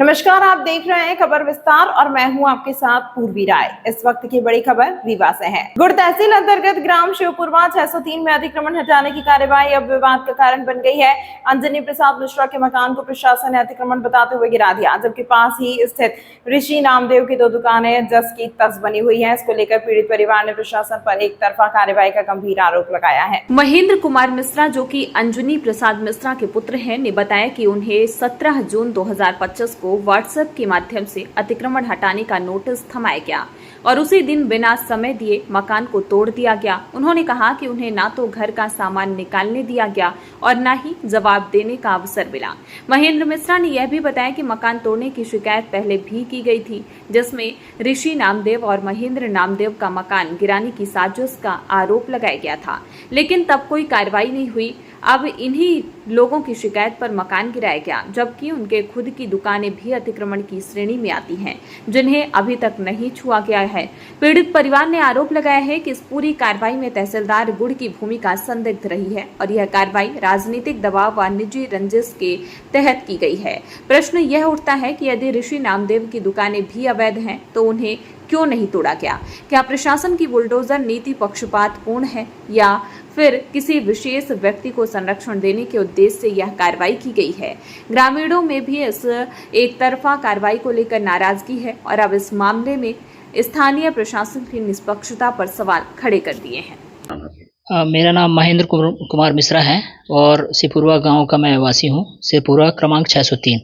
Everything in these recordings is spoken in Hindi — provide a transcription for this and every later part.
नमस्कार, आप देख रहे हैं खबर विस्तार और मैं हूं आपके साथ पूर्वी राय। इस वक्त की बड़ी खबर रीवा से है। गुड़ तहसील अंतर्गत ग्राम शिवपुरवा 603 में अतिक्रमण हटाने की कार्यवाही अब विवाद का कारण बन गई है। अंजनी प्रसाद मिश्रा के मकान को प्रशासन ने अतिक्रमण बताते हुए गिरा दिया, जबकि पास ही स्थित ऋषि नामदेव की 2 दुकानें जस की तस बनी हुई है। इसको लेकर पीड़ित परिवार ने प्रशासन पर एक तरफा कार्यवाही का गंभीर आरोप लगाया है। महेंद्र कुमार मिश्रा, जो कि अंजनी प्रसाद मिश्रा के पुत्र हैं, ने बताया कि उन्हें 17 जून 2025 को व्हाट्सएप के माध्यम से अतिक्रमण हटाने का नोटिस थमाया गया और उसी दिन बिना समय दिए मकान को तोड़ दिया गया। उन्होंने कहा कि उन्हें ना तो घर का सामान निकालने दिया गया और न ही जवाब देने का अवसर मिला। महेंद्र मिश्रा ने यह भी बताया कि मकान तोड़ने की शिकायत पहले भी की गई थी, जिसमें ऋषि नामदेव और महेंद्र नामदेव का मकान गिराने की साजिश का आरोप लगाया गया था, लेकिन तब कोई कार्रवाई नहीं हुई। अब इन्हीं लोगों की शिकायत पर मकान गिराया गया, जबकि उनके खुद की दुकानें भी अतिक्रमण की श्रेणी में आती हैं, जिन्हें अभी तक नहीं छुआ गया है। पीड़ित परिवार ने आरोप लगाया है कि इस पूरी कार्रवाई में तहसीलदार गुड़ की भूमिका संदिग्ध रही है और यह कार्रवाई राजनीतिक दबाव व निजी रंजिश के तहत की गई है। प्रश्न यह उठता है कि यदि ऋषि नामदेव की दुकानें भी अवैध हैं तो उन्हें क्यों नहीं तोड़ा गया? क्या प्रशासन की बुलडोजर नीति पक्षपातपूर्ण है या फिर किसी विशेष व्यक्ति को संरक्षण देने के उद्देश्य से यह कार्रवाई की गई है? ग्रामीणों में भी इस एक तरफा कार्रवाई को लेकर नाराजगी है और अब इस मामले में स्थानीय प्रशासन की निष्पक्षता पर सवाल खड़े कर दिए हैं। मेरा नाम महेंद्र कुमार मिश्रा है और सिपुरवा गांव का मैं वासी हूं। सिपुरवा क्रमांक 603।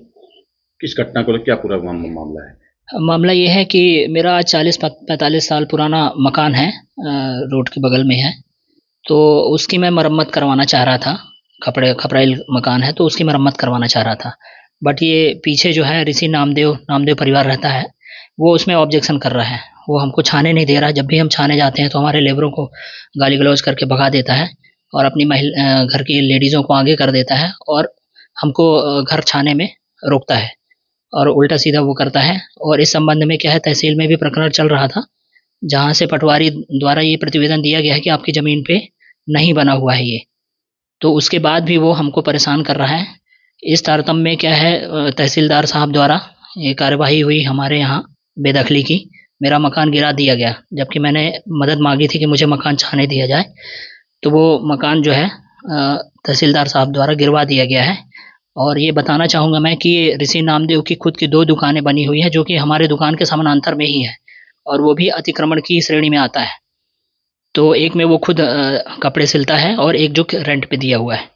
किस घटना को लेकर क्या पूरा मामला है? मामला ये है कि मेरा 40-45 साल पुराना मकान है, रोड के बगल में है, तो उसकी मैं मरम्मत करवाना चाह रहा था। खपड़ेल मकान है तो उसकी मरम्मत करवाना चाह रहा था, बट ये पीछे जो है ऋषि नामदेव परिवार रहता है, वो उसमें ऑब्जेक्शन कर रहा है। वो हमको छाने नहीं दे रहा। जब भी हम छाने जाते हैं तो हमारे लेबरों को गाली गलौज करके भगा देता है और अपनी घर की लेडीज़ों को आगे कर देता है और हमको घर छाने में रोकता है और उल्टा सीधा वो करता है। और इस संबंध में क्या है, तहसील में भी प्रकरण चल रहा था, जहाँ से पटवारी द्वारा ये प्रतिवेदन दिया गया है कि आपकी ज़मीन पे नहीं बना हुआ है ये, तो उसके बाद भी वो हमको परेशान कर रहा है। इस तारतम्य में क्या है, तहसीलदार साहब द्वारा ये कार्यवाही हुई हमारे यहाँ बेदखली की। मेरा मकान गिरा दिया गया, जबकि मैंने मदद मांगी थी कि मुझे मकान छाने दिया जाए, तो वो मकान जो है तहसीलदार साहब द्वारा गिरवा दिया गया है। और ये बताना चाहूँगा मैं कि ऋषि नामदेव की खुद की 2 दुकानें बनी हुई हैं, जो कि हमारे दुकान के समानांतर में ही है और वो भी अतिक्रमण की श्रेणी में आता है। तो एक में वो खुद कपड़े सिलता है और एक जो रेंट पे दिया हुआ है,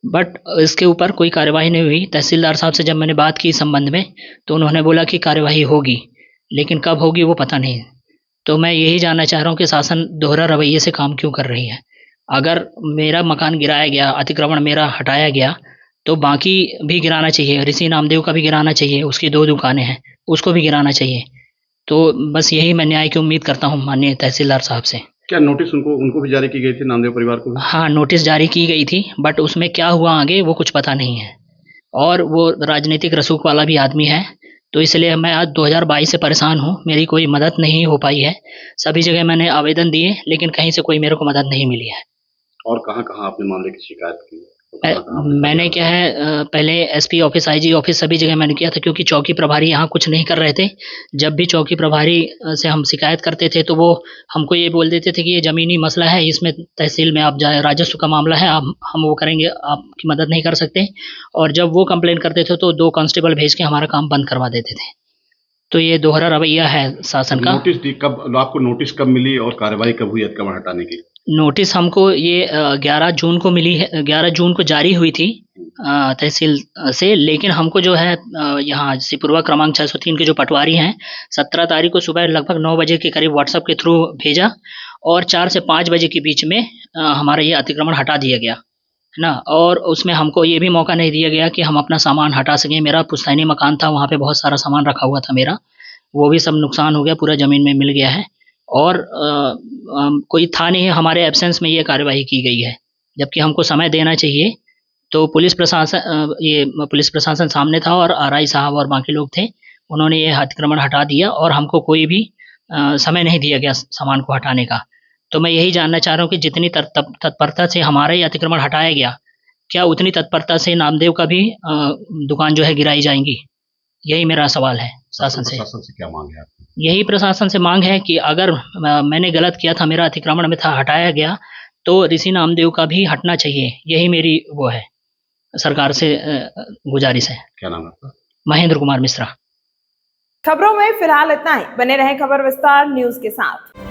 बट इसके ऊपर कोई कार्यवाही नहीं हुई। तहसीलदार साहब से जब मैंने बात की इस संबंध में तो उन्होंने बोला कि कार्यवाही होगी, लेकिन कब होगी वो पता नहीं। तो मैं यही जानना चाह रहा हूँ कि शासन दोहरा रवैये से काम क्यों कर रही है? अगर मेरा मकान गिराया गया, अतिक्रमण मेरा हटाया गया, तो बाकी भी गिराना चाहिए। ऋषि नामदेव का भी गिराना चाहिए, उसकी 2 दुकानें हैं, उसको भी गिराना चाहिए। तो बस यही मैं न्याय की उम्मीद करता हूँ माननीय तहसीलदार साहब से। क्या नोटिस उनको भी जारी की गई थी, नामदेव परिवार को भी? हाँ, नोटिस जारी की गई थी, बट उसमें क्या हुआ आगे वो कुछ पता नहीं है। और वो राजनीतिक रसूख वाला भी आदमी है, तो इसलिए मैं आज 2022 से परेशान हूँ। मेरी कोई मदद नहीं हो पाई है। सभी जगह मैंने आवेदन दिए, लेकिन कहीं से कोई मेरे को मदद नहीं मिली है। और कहाँ आपने मामले की शिकायत की? मैंने क्या है, पहले एसपी ऑफिस, आईजी ऑफिस, सभी जगह मैंने किया था, क्योंकि चौकी प्रभारी यहाँ कुछ नहीं कर रहे थे। जब भी चौकी प्रभारी से हम शिकायत करते थे तो वो हमको ये बोल देते थे कि ये ज़मीनी मसला है, इसमें तहसील में आप जाए, राजस्व का मामला है, हम वो करेंगे, आपकी मदद नहीं कर सकते। और जब वो कंप्लेन करते थे तो 2 कांस्टेबल भेज के हमारा काम बंद करवा देते थे। तो ये दोहरा रवैया है शासन का। नोटिस दी कब, आपको नोटिस कब मिली और कार्रवाई कब हुई अतिक्रमण हटाने की? नोटिस हमको ये 11 जून को मिली है, 11 जून को जारी हुई थी तहसील से, लेकिन हमको जो है यहाँ सिपुरवा क्रमांक 603 के जो पटवारी हैं, 17 तारीख को सुबह लगभग 9 बजे के करीब व्हाट्सएप के थ्रू भेजा और 4 से 5 बजे के बीच में हमारा ये अतिक्रमण हटा दिया गया है ना। और उसमें हमको ये भी मौका नहीं दिया गया कि हम अपना सामान हटा सकें। मेरा पुश्तैनी मकान था, वहाँ पे बहुत सारा सामान रखा हुआ था मेरा, वो भी सब नुकसान हो गया, पूरा ज़मीन में मिल गया है। और कोई था नहीं, हमारे एब्सेंस में ये कार्यवाही की गई है, जबकि हमको समय देना चाहिए। तो पुलिस प्रशासन सामने था और आरआई साहब और बाकी लोग थे, उन्होंने ये अतिक्रमण हटा दिया और हमको कोई भी समय नहीं दिया गया सामान को हटाने का। तो मैं यही जानना चाह रहा हूँ कि जितनी तत्परता से हमारा ये अतिक्रमण हटाया गया, क्या उतनी तत्परता से नामदेव का भी दुकान जो है गिराई जाएंगी? यही मेरा सवाल है शासन से। प्रशासन से क्या मांग है आपकी? यही प्रशासन से मांग है कि अगर मैंने गलत किया था, मेरा अतिक्रमण में था, हटाया गया, तो ऋषि नामदेव का भी हटना चाहिए। यही मेरी वो है, सरकार से गुजारिश है। क्या नाम है आपका? महेंद्र कुमार मिश्रा। खबरों में फिलहाल इतना ही। बने रहे खबर विस्तार न्यूज के साथ।